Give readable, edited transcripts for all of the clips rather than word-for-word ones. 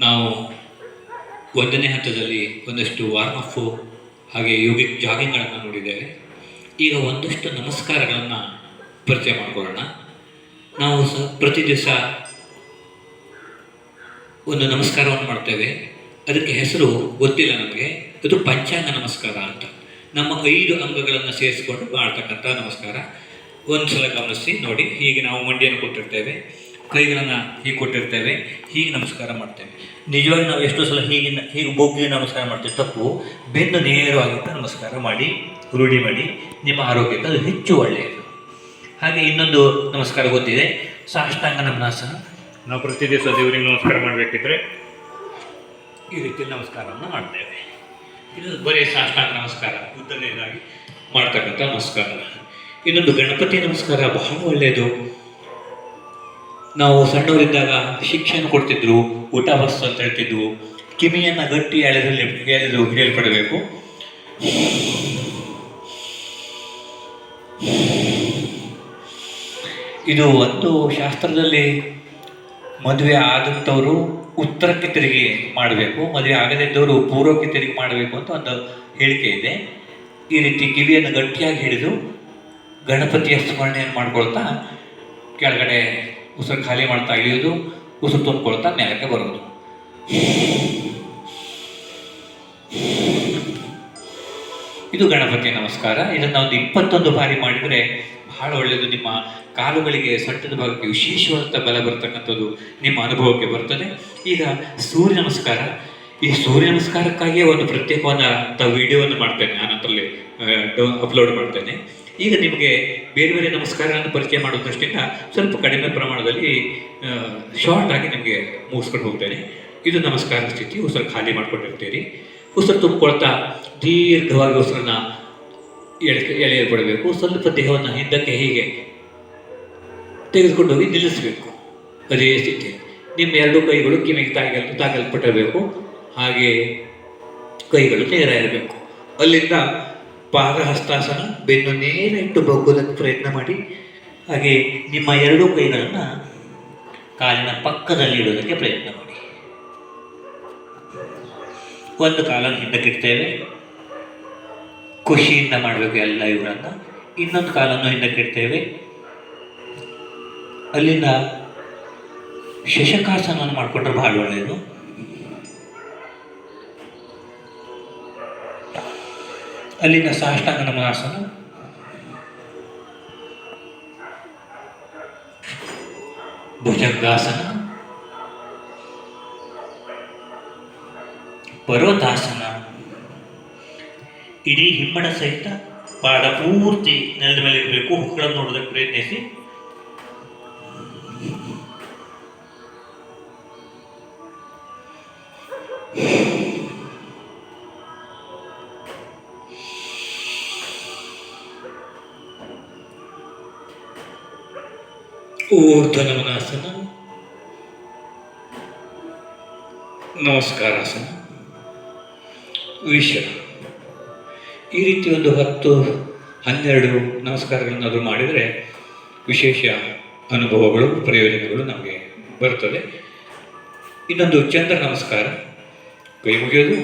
ನಾವು ಒಂದನೇ ಹಂತದಲ್ಲಿ ಒಂದಷ್ಟು ವಾರ್ಮ್ ಅಪ್ಪು ಹಾಗೆ ಯೋಗಿಕ್ ಜಾಗಿಂಗ್ಗಳನ್ನು ನೋಡಿದ್ದೇವೆ. ಈಗ ಒಂದಷ್ಟು ನಮಸ್ಕಾರಗಳನ್ನು ಪರಿಚಯ ಮಾಡಿಕೊಳ್ಳೋಣ. ನಾವು ಪ್ರತಿ ದಿವಸ ಒಂದು ನಮಸ್ಕಾರವನ್ನು ಮಾಡ್ತೇವೆ. ಅದಕ್ಕೆ ಹೆಸರು ಗೊತ್ತಿಲ್ಲ ನಮಗೆ. ಅದು ಪಂಚಾಂಗ ನಮಸ್ಕಾರ ಅಂತ. ನಮ್ಮ 5 ಅಂಗಗಳನ್ನು ಸೇರಿಸಿಕೊಂಡು ಮಾಡ್ತಕ್ಕಂಥ ನಮಸ್ಕಾರ. ಒಂದು ಸಲ ಗಮನಿಸಿ ನೋಡಿ. ಹೀಗೆ ನಾವು ಮಂಡಿಯನ್ನು ಕೊಟ್ಟಿರ್ತೇವೆ, ಕೈಗಳನ್ನು ಹೀಗೆ ಕೊಟ್ಟಿರ್ತೇವೆ, ಹೀಗೆ ನಮಸ್ಕಾರ ಮಾಡ್ತೇವೆ. ನಿಜವಾಗಿ ನಾವು ಎಷ್ಟೋ ಸಲ ಹೀಗೆ ಬೊಗ್ಗಿ ನಮಸ್ಕಾರ ಮಾಡ್ತೇವೆ, ತಪ್ಪು. ಬೆನ್ನು ನೇರವಾಗಿದ್ದ ನಮಸ್ಕಾರ ಮಾಡಿ, ರೂಢಿ ಮಾಡಿ. ನಿಮ್ಮ ಆರೋಗ್ಯಕ್ಕೆ ಅದು ಹೆಚ್ಚು ಒಳ್ಳೆಯದು. ಹಾಗೆ ಇನ್ನೊಂದು ನಮಸ್ಕಾರ ಗೊತ್ತಿದೆ, ಸಾಷ್ಟಾಂಗ ನಮನಾಸನ. ನಾವು ಪ್ರತಿ ದಿವಸ ದೇವರಿಗೆ ನಮಸ್ಕಾರ ಮಾಡಬೇಕಿದ್ರೆ ಈ ರೀತಿ ನಮಸ್ಕಾರವನ್ನು ಮಾಡ್ತೇವೆ. ಇದು ಬರೀ ಸಾಷ್ಟಾಂಗ ನಮಸ್ಕಾರ, ಉದ್ದನೇದಾಗಿ ಮಾಡ್ತಕ್ಕಂಥ ನಮಸ್ಕಾರ. ಇನ್ನೊಂದು ಗಣಪತಿ ನಮಸ್ಕಾರ, ಬಹಳ ಒಳ್ಳೆಯದು. ನಾವು ಸಣ್ಣವರಿದ್ದಾಗ ಶಿಕ್ಷೆಯನ್ನು ಕೊಡ್ತಿದ್ರು, ಊಟ ಬಸ್ ಅಂತ ಹೇಳ್ತಿದ್ವು. ಕಿವಿಯನ್ನು ಗಟ್ಟಿ ಎಳೆದು ಹಿಡಿಯಲ್ಪಡಬೇಕು. ಇದು ಒಂದು ಶಾಸ್ತ್ರದಲ್ಲಿ ಮದುವೆ ಆದಂಥವರು ಉತ್ತರಕ್ಕೆ ತಿರುಗಿ ಮಾಡಬೇಕು, ಮದುವೆ ಆಗದಿದ್ದವರು ಪೂರ್ವಕ್ಕೆ ತಿರುಗಿ ಮಾಡಬೇಕು ಅಂತ ಒಂದು ಹೇಳಿಕೆ ಇದೆ. ಈ ರೀತಿ ಕಿವಿಯನ್ನು ಗಟ್ಟಿಯಾಗಿ ಹಿಡಿದು ಗಣಪತಿಯ ಸ್ಮರಣೆಯನ್ನು ಮಾಡ್ಕೊಳ್ತಾ ಕೆಳಗಡೆ ಉಸಿರು ಖಾಲಿ ಮಾಡ್ತಾ ಇಳಿಯೋದು, ಉಸಿರು ತುಂಬಿಕೊಳ್ತಾ ಮೇಲಕ್ಕೆ ಬರೋದು. ಇದು ಗಣಪತಿ ನಮಸ್ಕಾರ. ಇದನ್ನು ಒಂದು 21 ಬಾರಿ ಮಾಡಿದರೆ ಬಹಳ ಒಳ್ಳೆಯದು. ನಿಮ್ಮ ಕಾಲುಗಳಿಗೆ, ಸೊಂಟದ ಭಾಗಕ್ಕೆ ವಿಶೇಷವಾದಂಥ ಬಲ ಬರ್ತಕ್ಕಂಥದ್ದು ನಿಮ್ಮ ಅನುಭವಕ್ಕೆ ಬರ್ತದೆ. ಈಗ ಸೂರ್ಯ ನಮಸ್ಕಾರ. ಈ ಸೂರ್ಯ ನಮಸ್ಕಾರಕ್ಕಾಗಿಯೇ ಒಂದು ಪ್ರತ್ಯೇಕವಾದ ವಿಡಿಯೋವನ್ನು ಮಾಡ್ತೇನೆ, ನಾನು ಅದರಲ್ಲಿ ಅಪ್ಲೋಡ್ ಮಾಡ್ತೇನೆ. ಈಗ ನಿಮಗೆ ಬೇರೆ ಬೇರೆ ನಮಸ್ಕಾರಗಳನ್ನು ಪರಿಚಯ ಮಾಡೋ ದೃಷ್ಟಿಯಿಂದ ಸ್ವಲ್ಪ ಕಡಿಮೆ ಪ್ರಮಾಣದಲ್ಲಿ ಶಾರ್ಟ್ ಆಗಿ ನಿಮಗೆ ಮುಗಿಸ್ಕೊಂಡು ಹೋಗ್ತೇನೆ. ಇದು ನಮಸ್ಕಾರ ಸ್ಥಿತಿ. ಉಸಿರು ಖಾಲಿ ಮಾಡ್ಕೊಂಡಿರ್ತೀರಿ. ಉಸಿರು ತುಂಬಿಕೊಳ್ತಾ ದೀರ್ಘವಾಗಿ ಉಸಿರನ್ನು ಎಳೆಯಲ್ಪಡಬೇಕು. ಸ್ವಲ್ಪ ದೇಹವನ್ನು ಹಿಂದಕ್ಕೆ ಹೀಗೆ ತೆಗೆದುಕೊಂಡು ಹೋಗಿ ನಿಲ್ಲಿಸಬೇಕು. ಅದೇ ಸ್ಥಿತಿ. ನಿಮ್ಮ 2 ಕೈಗಳು ಕಿವಿಗೆ ತಾಗಲ್ಪಟ್ಟಿರಬೇಕು. ಹಾಗೆ ಕೈಗಳು ನೇರ ಇರಬೇಕು. ಅಲ್ಲಿಂದ ಪಾದಹಸ್ತಾಸನ, ಬೆನ್ನು ನೇರ ಇಟ್ಟು ಬಗ್ಗೋದಕ್ಕೆ ಪ್ರಯತ್ನ ಮಾಡಿ. ಹಾಗೆ ನಿಮ್ಮ 2 ಕೈಗಳನ್ನು ಕಾಲಿನ ಪಕ್ಕದಲ್ಲಿ ಇಡೋದಕ್ಕೆ ಪ್ರಯತ್ನ ಮಾಡಿ. ಒಂದು ಕಾಲನ್ನು ಹಿಂದಕ್ಕಿಡ್ತೇವೆ, ಖುಷಿಯಿಂದ ಮಾಡಬೇಕು ಎಲ್ಲ ಇವುಗಳನ್ನು. ಇನ್ನೊಂದು ಕಾಲನ್ನು ಹಿಂದಕ್ಕಿಡ್ತೇವೆ. ಅಲ್ಲಿಂದ ಶಶಕಾಸನವನ್ನು ಮಾಡಿಕೊಂಡ್ರೆ ಬಹಳ ಒಳ್ಳೆಯದು. ಅಲ್ಲಿಂದ ಸಾಷ್ಟಾಂಗ ನಮನಾಸನ, ಭುಜಂಗಾಸನ, ಪರ್ವತಾಸನ. ಇಡೀ ಹಿಮ್ಮಡ ಸಹಿತ ಪಾದ ಪೂರ್ತಿ ನೆಲದ ಮೇಲೆ ಇರಬೇಕು. ಹುಕ್ಕಳನ್ನು ನೋಡೋದಕ್ಕೆ ಪ್ರಯತ್ನಿಸಿ. ಊರ್ಧ್ವ ನಮನಾಸನ, ನಮಸ್ಕಾರಾಸನ, ವಿಶ್ರಾಮ. ಈ ರೀತಿ ಒಂದು 10-12 ನಮಸ್ಕಾರಗಳನ್ನಾದರೂ ಮಾಡಿದರೆ ವಿಶೇಷ ಅನುಭವಗಳು, ಪ್ರಯೋಜನಗಳು ನಮಗೆ ಬರ್ತದೆ. ಇನ್ನೊಂದು ಚಂದ್ರ ನಮಸ್ಕಾರ. ಕೈ ಮುಗಿಯೋದು,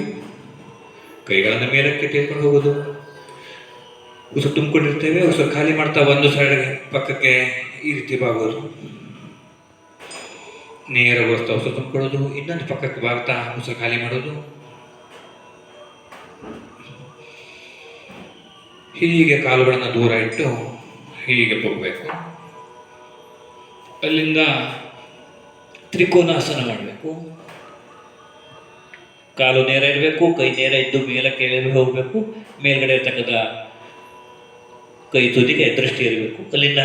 ಕೈಗಳನ್ನು ಮೇಲಕ್ಕೆ ತೆಗೆದುಕೊಂಡು ಹೋಗೋದು. ಉಸಿರು ತುಂಬಿಕೊಂಡಿರ್ತೇವೆ, ಉಸಿರು ಖಾಲಿ ಮಾಡ್ತಾ ಒಂದು ಸೈಡ್ಗೆ ಪಕ್ಕಕ್ಕೆ ಈ ರೀತಿ ಬಾಗೋದು. ನೇರಗೊಳಿಸ್ತಾ ಉಸಿರು ತುಂಬಿಕೊಳ್ಳೋದು, ಇನ್ನೊಂದು ಪಕ್ಕಕ್ಕೆ ಬಾಗ್ತಾ ಉಸಿರು ಖಾಲಿ ಮಾಡೋದು. ಹೀಗೆ ಕಾಲುಗಳನ್ನು ದೂರ ಇಟ್ಟು ಹೀಗೆ ಹೋಗಬೇಕು. ಅಲ್ಲಿಂದ ತ್ರಿಕೋನಾಸನ ಮಾಡಬೇಕು. ಕಾಲು ನೇರ ಇರಬೇಕು, ಕೈ ನೇರ ಇದ್ದು ಮೇಲಕ್ಕೆ ಹೋಗಬೇಕು. ಮೇಲ್ಗಡೆ ಇರ್ತಕ್ಕಂಥ ಕೈ ತುದಿಗೆ ದೃಷ್ಟಿ ಇರಬೇಕು. ಅಲ್ಲಿಂದ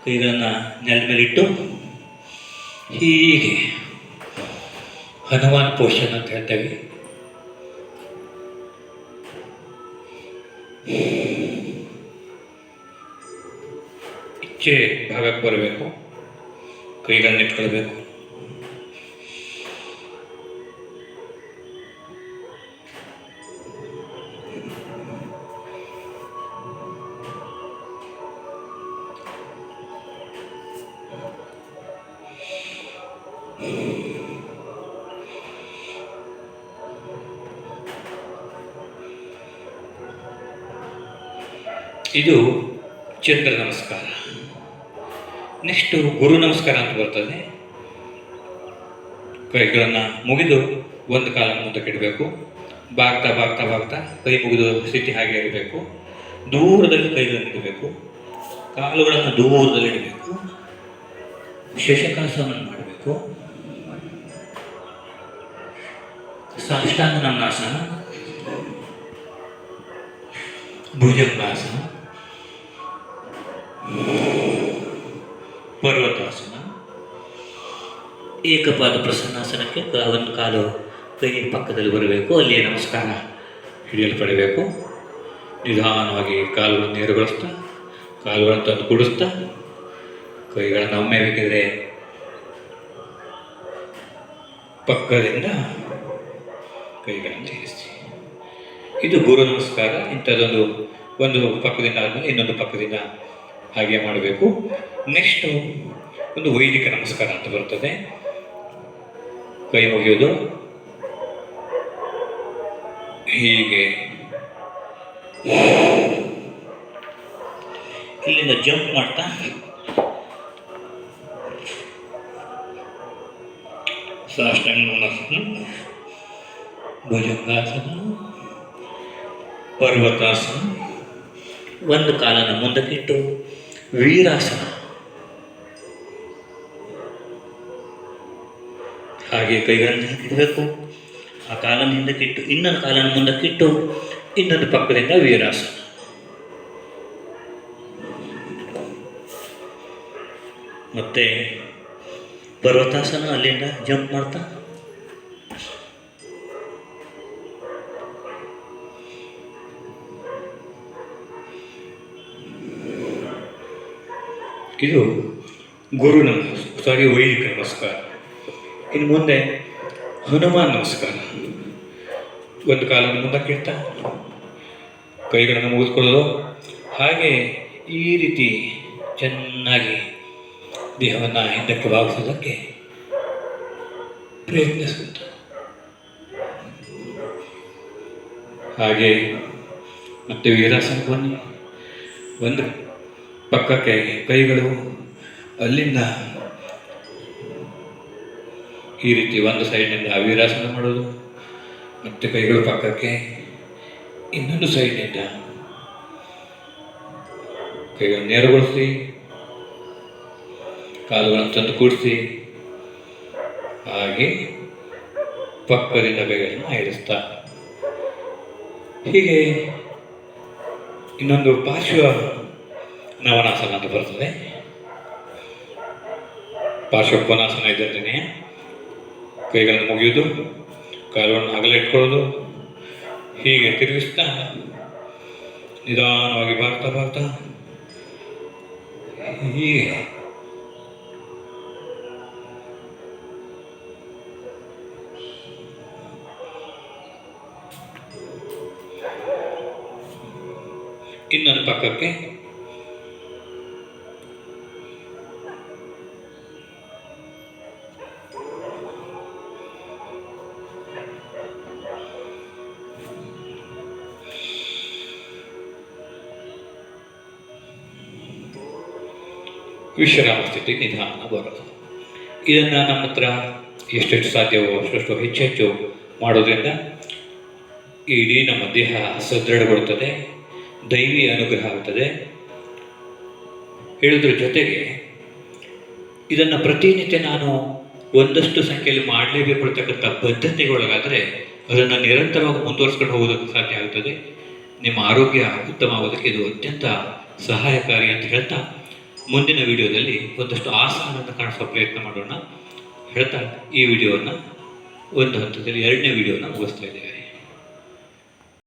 ಕೈಗಳನ್ನು ನೆಲದ ಮೇಲಿಟ್ಟು ಹೀಗೆ ಹನುಮಾನ್ ಪೋಷನ್ ಅಂತ ಹೇಳ್ತೇವೆ. ಇಚ್ಛೆ ಭಾಗಕ್ಕೆ ಬರಬೇಕು. ಕೈಗಳನ್ನು ಇಟ್ಕೊಳ್ಬೇಕು. ಇದು ಚಂದ್ರ ನಮಸ್ಕಾರ. ನೆಕ್ಸ್ಟು ಗುರು ನಮಸ್ಕಾರ ಅಂತ ಬರ್ತದೆ. ಕೈಗಳನ್ನು ಮುಗಿದು ಒಂದು ಕಾಲನ್ನು ಮುಂದಕ್ಕೆ ಇಡಬೇಕು. ಬಾಗ್ತಾ ಬಾಗ್ತಾ ಬಾಗ್ತಾ ಕೈ ಮುಗಿದು ಸ್ಥಿತಿ ಹಾಗೆ ಇರಬೇಕು. ದೂರದಲ್ಲಿ ಕೈಗಳನ್ನು ಇಡಬೇಕು. ಕಾಲುಗಳನ್ನು ದೂರದಲ್ಲಿ ಇಡಬೇಕು. ಶಶಕಾಸವನ್ನು ಮಾಡಬೇಕು. ಸಾಷ್ಟಾಂಗ ನಮನಾಸನ, ಭುಜಂಗಾಸನ, ಪರ್ವತಾಸನ, ಏಕಪಾದ ಪ್ರಸನ್ನಾಸನಕ್ಕೆ ಒಂದು ಕಾಲು ಕೈ ಪಕ್ಕದಲ್ಲಿ ಬರಬೇಕು. ಅಲ್ಲಿಯೇ ನಮಸ್ಕಾರ ಹಿಡಿಯಲು ಪಡಿಬೇಕು. ನಿಧಾನವಾಗಿ ಕಾಲುಗಳನ್ನು ನೇರಗೊಳಿಸ್ತಾ, ಕಾಲುಗಳನ್ನು ತಂದು ಕೂಡಿಸ್ತಾ, ಕೈಗಳನ್ನು ಒಮ್ಮೆ ಬೇಕಿದ್ರೆ ಪಕ್ಕದಿಂದ ಕೈಗಳನ್ನು ಸೇರಿಸಿ. ಇದು ಗುರು ನಮಸ್ಕಾರ. ಇಂಥದ್ದೊಂದು ಒಂದು ಪಕ್ಕದಿಂದ ಆದಮೇಲೆ ಇನ್ನೊಂದು ಪಕ್ಕದಿಂದ ಹಾಗೆ ಮಾಡಬೇಕು. ನೆಕ್ಸ್ಟು ಒಂದು ವೈದಿಕ ನಮಸ್ಕಾರ ಅಂತ ಬರ್ತದೆ. ಕೈ ಮುಗಿಯೋದು ಹೀಗೆ, ಇಲ್ಲಿಂದ ಜಂಪ್ ಮಾಡ್ತಾ ಸಾಷ್ಟಾಂಗ ನಮನಾಸನ, ಭುಜಂಗಾಸನ, ಪರ್ವತಾಸನ, ಒಂದು ಕಾಲನ್ನು ಮುಂದಕ್ಕಿಟ್ಟು ವೀರಾಸನ, ಹಾಗೆ ಕೈಗಳನ್ನು ಇಡಬೇಕು. ಆ ಕಾಲನ್ನು ಹಿಂದಕ್ಕಿಟ್ಟು ಇನ್ನೊಂದು ಕಾಲನ್ನು ಮುಂದಕ್ಕಿಟ್ಟು ಇನ್ನೊಂದು ಪಕ್ಕದಿಂದ ವೀರಾಸನ. ಮತ್ತೆ ಪರ್ವತಾಸನ, ಅಲ್ಲಿಂದ ಜಂಪ್ ಮಾಡ್ತಾ ಇದು ಗುರು ನಮಸ್ಕಾರ, ವೈದಿಕ ನಮಸ್ಕಾರ. ಇನ್ನು ಮುಂದೆ ಹನುಮಾನ್ ನಮಸ್ಕಾರ. ಒಂದು ಕಾಲನ್ನು ಮುಂದಕ್ಕೆ ಇಡ್ತಾ ಕೈಗಳನ್ನು ಮುಗಿಸ್ಕೊಳ್ಳೋದು. ಹಾಗೆ ಈ ರೀತಿ ಚೆನ್ನಾಗಿ ದೇಹವನ್ನು ಹಿಂದಕ್ಕೆ ಭಾವಿಸೋದಕ್ಕೆ ಪ್ರಯತ್ನಿಸುತ್ತೆ. ಹಾಗೆ ಮತ್ತೆ ವೀರಾಸನಕ್ಕೆ ಬನ್ನಿ. ಒಂದು ಪಕ್ಕಕ್ಕೆ ಕೈಗಳು, ಅಲ್ಲಿಂದ ಈ ರೀತಿ ಒಂದು ಸೈಡ್ನಿಂದ ವೀರಾಸನ ಮಾಡೋದು. ಮತ್ತು ಕೈಗಳು ಪಕ್ಕಕ್ಕೆ, ಇನ್ನೊಂದು ಸೈಡ್ನಿಂದ ಕೈಗಳನ್ನು ನೇರಗೊಳಿಸಿ, ಕಾಲುಗಳನ್ನು ತಂದು ಕೂಡಿಸಿ, ಹಾಗೆ ಪಕ್ಕದಿಂದ ಕೈಗಳನ್ನು ಆಯಿಸ್ತಾ ಹೀಗೆ ಇನ್ನೊಂದು ಪಾರ್ಶ್ವ ನವನಾಸನ ಅಂತ ಬರ್ತದೆ. ಪಾರ್ಶ್ವಕೋನಾಸನ ಇದ್ದಂತೆಯೇ ಕೈಗಳನ್ನು ಮುಗಿಯೋದು, ಕಾಲುಗಳನ್ನು ಅಗಲ ಇಟ್ಕೊಳ್ಳೋದು, ಹೀಗೆ ತಿರುಗಿಸ್ತಾ ನಿಧಾನವಾಗಿ ಬಾಗ್ತಾ ಬಾಗ್ತಾ ಹೀಗೆ ಇನ್ನೊಂದು ಪಕ್ಕಕ್ಕೆ ವಿಶ್ರಾಮ ಸ್ಥಿತಿ ನಿಧಾನ ಬರೋದು. ಇದನ್ನು ನಮ್ಮ ಹತ್ರ ಎಷ್ಟೆಷ್ಟು ಸಾಧ್ಯವೋ ಅಷ್ಟು ಹೆಚ್ಚೆಚ್ಚು ಮಾಡೋದ್ರಿಂದ ಇಡೀ ನಮ್ಮ ದೇಹ ಸದೃಢಗೊಳ್ಳುತ್ತದೆ, ದೈವಿ ಅನುಗ್ರಹ ಆಗುತ್ತದೆ. ಹೇಳೋದ್ರ ಜೊತೆಗೆ ಇದನ್ನು ಪ್ರತಿನಿತ್ಯ ನಾನು ಒಂದಷ್ಟು ಸಂಖ್ಯೆಯಲ್ಲಿ ಮಾಡಲೇಬೇಕು ಅಂತಕ್ಕಂಥ ಬದ್ಧತೆಗೊಳಗಾದರೆ ಅದನ್ನು ನಿರಂತರವಾಗಿ ಮುಂದುವರಿಸ್ಕೊಂಡು ಹೋಗೋದಕ್ಕೆ ಸಾಧ್ಯ ಆಗುತ್ತದೆ. ನಿಮ್ಮ ಆರೋಗ್ಯ ಉತ್ತಮ ಆಗೋದಕ್ಕೆ ಇದು ಅತ್ಯಂತ ಸಹಾಯಕಾರಿ ಅಂತ ಹೇಳ್ತಾ ಮುಂದಿನ ವಿಡಿಯೋದಲ್ಲಿ ಒಂದಷ್ಟು ಆಸನವನ್ನು ಕಾಣಿಸೋ ಪ್ರಯತ್ನ ಮಾಡೋಣ ಹೇಳ್ತಾ ಈ ವಿಡಿಯೋವನ್ನು ಒಂದು ಹಂತದಲ್ಲಿ 2ನೇ ವಿಡಿಯೋನ ಮುಗಿಸ್ತಾ ಇದ್ದೇವೆ.